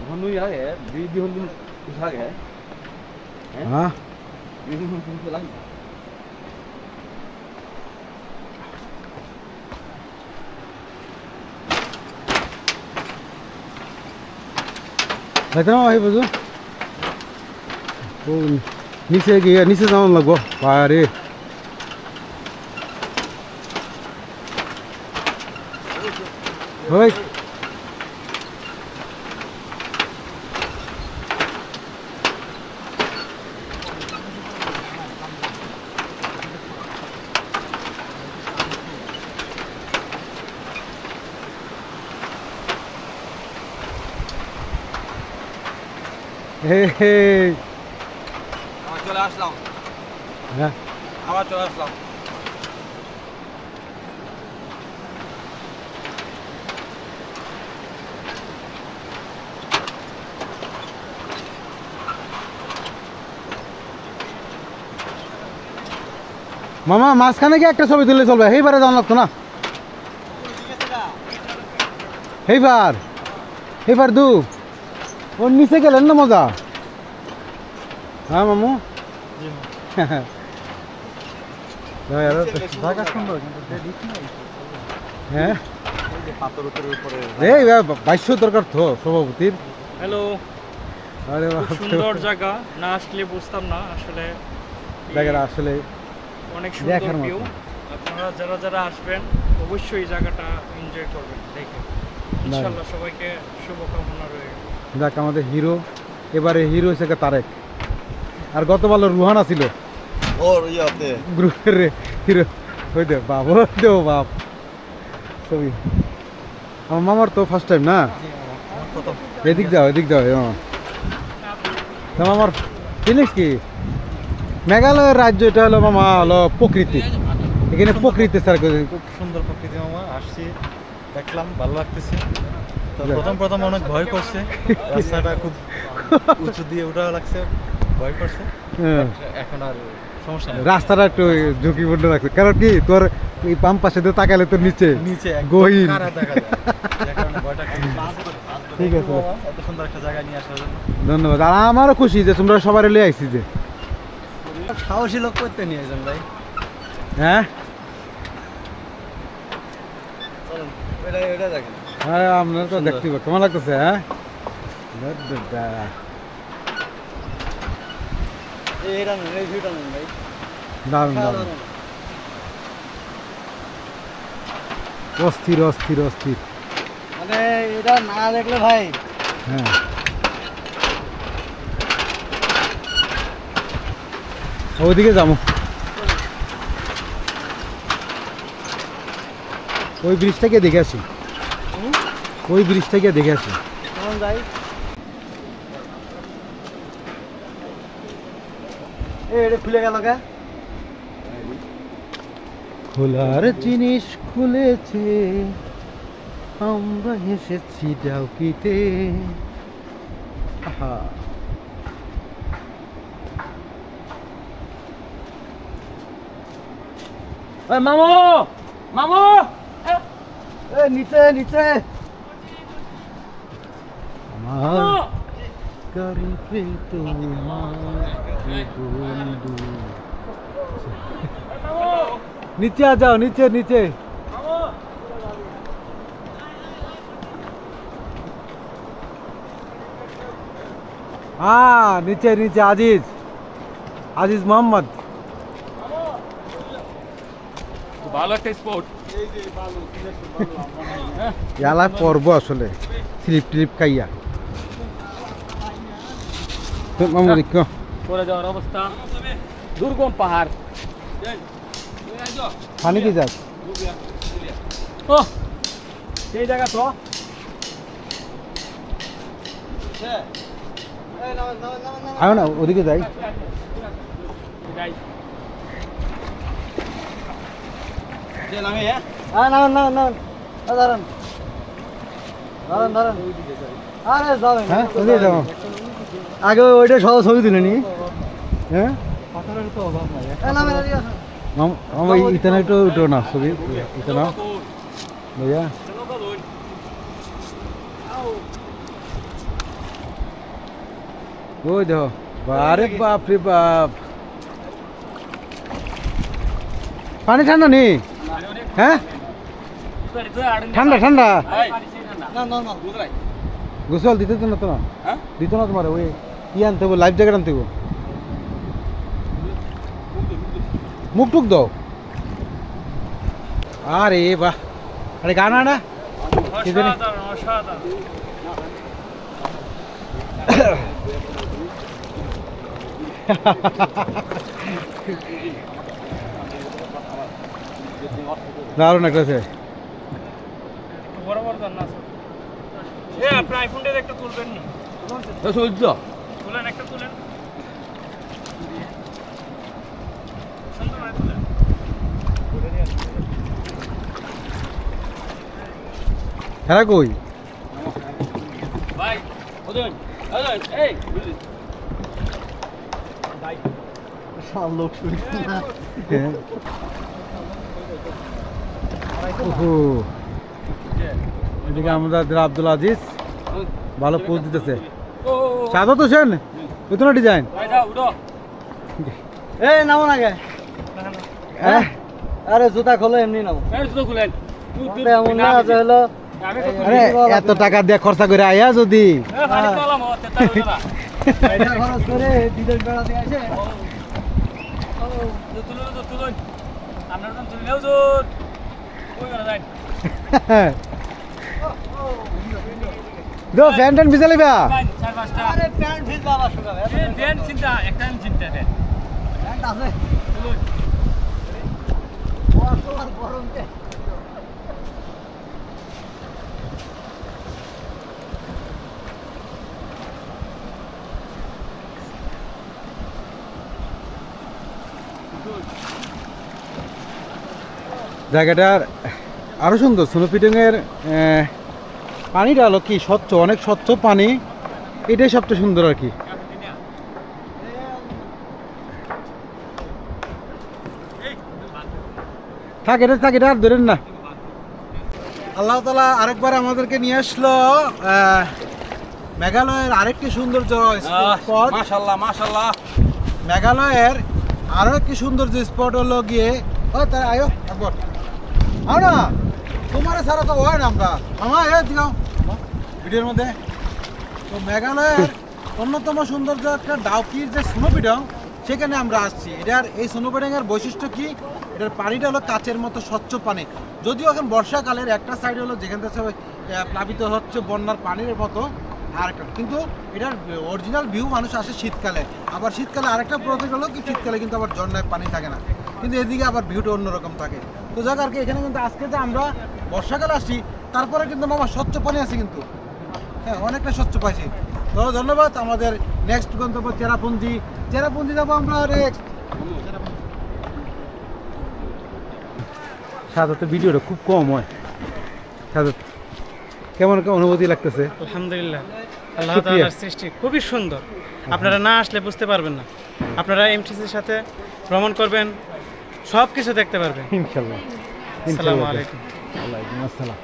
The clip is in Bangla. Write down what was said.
Honu ya है di honu usah है हाँ di honu pulang लेकिन वही बजो वो नीचे गया नीचे जाने लगो पारे होय Hey, awas চলে আসলাম হ্যাঁ আবার চলে আসলাম মামা মাঝখানে কি একটা ছবি তুললে চলবে এইবারে জানা লাগতো না এইবার দু ওর নিচে গেলেন না মজা হ্যাঁ মামু হ্যাঁ এই বাইশ দরকার তো সভাপতির হ্যালো আরে সুন্দর জায়গা না আসলে বুঝতাম না আসলে জায়গাটা আসলে অনেক সুন্দর ভিউ আপনারা যারা আসবেন অবশ্যই এই জায়গাটা এনজয় করবেন দেখে ইনশাআল্লাহ সবাইকে শুভকামনা রইল দেখ আমাদের হিরো এবারে হিরো হয়েছে তারেক আর গতবার রুহানা ছিল ওর ইয়াতে গ্রুপের হিরো ওই দে বাপ বাপ ছবি আমার মামার তো ফার্স্ট টাইম না এদিক যাও মামার ফিলিংস কি মেঘালয়ের রাজ্য এটা হলো মামা হলো প্রকৃতি এখানে প্রকৃতি স্যার খুব সুন্দর প্রকৃতি মামা আসছি দেখলাম ভালো লাগতেছে তো প্রথম অনেক ভয় করছে রাস্তাটা খুব উঁচু দিয়ে ওঠা লাগছে ভয় করছে এখন আর সমস্যা নেই রাস্তাটা একটু ঝুঁকিপূর্ণ লাগছে কারণ কি তোর এই পাম পাশে দিয়ে তাকালে তোর নিচে গহীন ঠিক আছে এত সুন্দর একটা জায়গা নিয়ে আসার জন্য ধন্যবাদ আর আমারও খুশি যে তোমরা সবাই লিয়ে আইছি যে সাহসী লোক করতে নিয়ে যান ভাই হ্যাঁ এটা দেখেন হ্যাঁ আপনারা তো দেখতে কেমন লাগতেছে হ্যাঁ দারুণ অস্থির মানে এটা না দেখলে ভাই হ্যাঁ ওইদিকে যাবো ওই ব্রিজটাকে দেখে আসি কেমন যাই এটা খুলে গেল কে খোলার জিনিস খুলেছে আমরা এসেছি ডাউকিতে আহা মামু নিচে আমার করবে তোমার বন্ধু নিচে आ जाओ নিচে हाँ नीचे আজিজ মোহাম্মদ ভালো একটা স্পট ইয়ালা পর্ব আসলে স্লিপ খাইয়া পরে যাওয়ার অবস্থা দুর্গম পাহাড় পানি কি যাক ও সেই জায়গা তো আয় না ওদিকে যাই ধরেন আরে যাবেন হ্যাঁ ওদিকে যাবো আগে ওইটা সব ছবি তুলে নি হ্যাঁ মামা ইতনা একটু উঠো না ছবি ইতনা भैया ওই দেখো, আরে বাপ রে বাপ, পানি ঠান্ডা নেই? হ্যাঁ ঠান্ডা ঠান্ডা, না নরমাল দুধ রাই গোসল দিতে তো না, তো না হ্যাঁ দিত না তোমার, ওই কি আনতে হবে, লাইফ জ্যাকেট আনতে হবে, মুখ টুক দাও। আরে বাহ, আরে গান না কি জানি, অসাধারণ অসাধারণ। দারুণ একটা আছে। একটু বড় বড় জান না স্যার। আপনার আইফোনটা একটা তুলবেন নি? তুলেন, একটা তুলেন। সুন্দর করে তুলেন। হ্যাঁ কই ভাই ওজন ওজন এই লোক শুরু হ্যাঁ। ওহো, এদিকে আমাদের আব্দুল আজিজ ভালো পোজ দিতেছে। সাদত হোসেন বেতন ডিজাইন, ভাই যাও উঠো এই নামো না গে, হ্যাঁ আরে জুতা খোলো এমনি নামো, এই জুতো খুলেন এমন না আছে হলো আমি তো আরে এত টাকা দিয়ে খরচা করে আয়া যদি পানি তোলাম ওতে তার না পয়সা খরচ করে বিদেশ বেড়া দিয়ে আসে। তুলুন তো তুলুন আপনার তো তুললেও জোর কই গেল যাই দো ফ্যান ট্যান ভিজা লিবা, চার পাঁচটা আরে প্যান্ট ভিজ বাবা শুকাবে, ফ্যান চিন্তা একটা চিন্তা দেন প্যান্ট আছে তুলুন আর গরম কে জায়গাটার আরো সুন্দর। সোনোপিটংয়ের পানিটা হলো কি স্বচ্ছ, অনেক স্বচ্ছ পানি, এটাই সবচেয়ে সুন্দর আর কি। থাক এটা, থাক এটা আর ধরেন না। আল্লাহ তাআলা আরেকবার আমাদেরকে নিয়ে আসলো মেঘালয়ের আরেকটি সৌন্দর্য স্পট। মাশাআল্লাহ মাশাআল্লাহ মেঘালয়ের আরো একটি সৌন্দর্য স্পট হলো গিয়ে, ও তাই আয়ো একবার আও না, তোমার ছাড়া তো হয় না আমরা মামা, এ দিও ভিডিওর মধ্যে। তো মেঘালয়ের অন্যতম সৌন্দর্য একটা ডাউকির যে স্নোপিডং, সেখানে আমরা আসছি। এটার এই স্নোপিডংয়ের বৈশিষ্ট্য কি, এটার পানিটা হলো কাচের মতো স্বচ্ছ পানি। যদিও এখন বর্ষাকালের একটা সাইড হলো যেখান থেকে প্লাবিত হচ্ছে বন্যার পানির মতো, আর একটা কিন্তু এটার অরিজিনাল ভিউ মানুষ আসে শীতকালে। আবার শীতকালে আরেকটা প্রতীক হলো কি, শীতকালে কিন্তু আবার ঝর্ণায় পানি থাকে না, কিন্তু এদিকে আবার ভিউটা অন্যরকম থাকে। তো যাক আর কি, এখানে কিন্তু আজকে যে আমরা বর্ষাকালে আসছি, তারপরে কিন্তু মামা স্বচ্ছ পানি আছে কিন্তু, হ্যাঁ অনেকটা স্বচ্ছ পাইছি। তো ধন্যবাদ। আমাদের নেক্সট গন্তব্য চেরাপুঞ্জি, চেরাপুঞ্জি যাবো আমরা নেক্সট। সাধারণত ভিডিওটা খুব কম হয়। সাধারণত কেমন অনুভূতি লাগতেছে? আলহামদুলিল্লাহ, আল্লাহ তাআলার সৃষ্টি খুবই সুন্দর। আপনারা না আসলে বুঝতে পারবেন না। আপনারা এমটিসির সাথে ভ্রমণ করবেন, সব কিছু দেখতে পারবেন ইনশাল্লাহ। আসসালামু আলাইকুম। ওয়ালাইকুম আসসালাম।